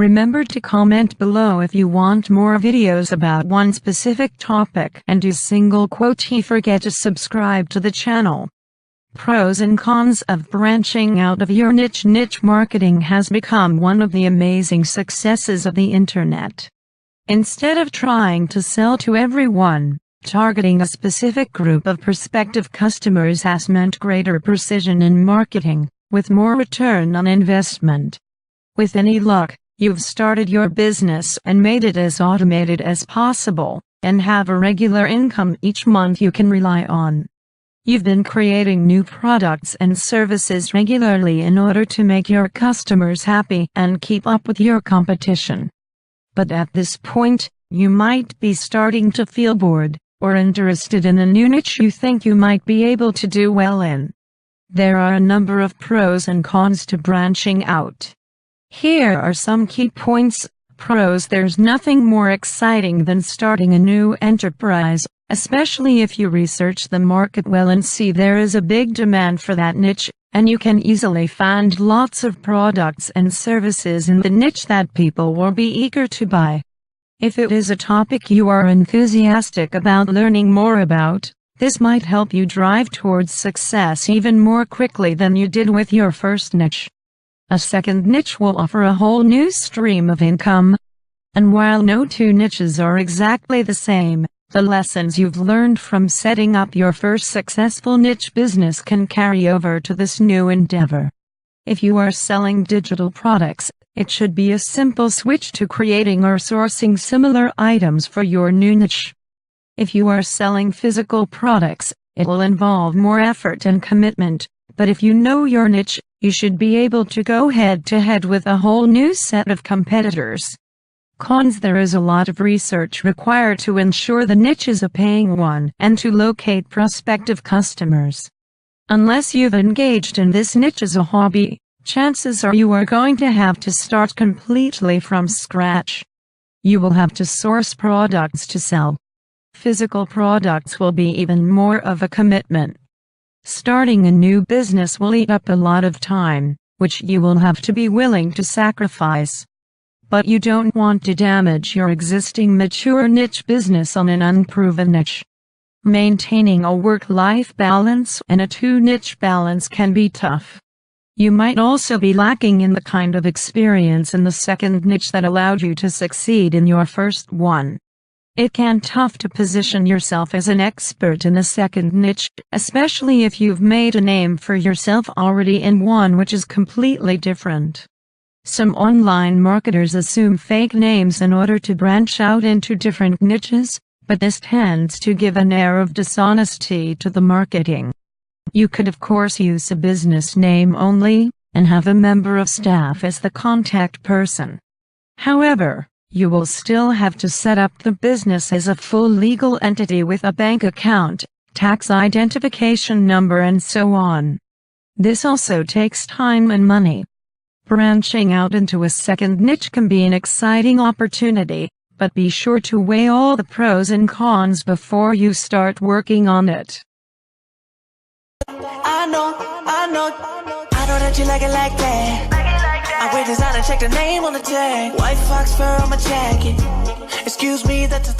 Remember to comment below if you want more videos about one specific topic, and do single quote forget to subscribe to the channel. Pros and cons of branching out of your niche. Niche marketing has become one of the amazing successes of the internet. Instead of trying to sell to everyone, targeting a specific group of prospective customers has meant greater precision in marketing, with more return on investment. With any luck, you've started your business and made it as automated as possible, and have a regular income each month you can rely on. You've been creating new products and services regularly in order to make your customers happy and keep up with your competition. But at this point, you might be starting to feel bored, or interested in a new niche you think you might be able to do well in. There are a number of pros and cons to branching out. Here are some key points. Pros: there's nothing more exciting than starting a new enterprise, especially if you research the market well and see there is a big demand for that niche, and you can easily find lots of products and services in the niche that people will be eager to buy. If it is a topic you are enthusiastic about learning more about, this might help you drive towards success even more quickly than you did with your first niche. A second niche will offer a whole new stream of income. And while no two niches are exactly the same, the lessons you've learned from setting up your first successful niche business can carry over to this new endeavor. If you are selling digital products, it should be a simple switch to creating or sourcing similar items for your new niche. If you are selling physical products, it will involve more effort and commitment, but if you know your niche, you should be able to go head-to-head with a whole new set of competitors. Cons: there is a lot of research required to ensure the niche is a paying one and to locate prospective customers. Unless you've engaged in this niche as a hobby, chances are you are going to have to start completely from scratch. You will have to source products to sell. Physical products will be even more of a commitment. Starting a new business will eat up a lot of time, which you will have to be willing to sacrifice. But you don't want to damage your existing mature niche business on an unproven niche. Maintaining a work-life balance and a two-niche balance can be tough. You might also be lacking in the kind of experience in the second niche that allowed you to succeed in your first one. It can be tough to position yourself as an expert in a second niche, especially if you've made a name for yourself already in one which is completely different. Some online marketers assume fake names in order to branch out into different niches, but this tends to give an air of dishonesty to the marketing. You could of course use a business name only, and have a member of staff as the contact person. However, you will still have to set up the business as a full legal entity with a bank account, tax identification number and so on. This also takes time and money. Branching out into a second niche can be an exciting opportunity, but be sure to weigh all the pros and cons before you start working on it. I know that you like it like that. I wear designer, check the name on the tag. White fox fur on my jacket. Excuse me, that's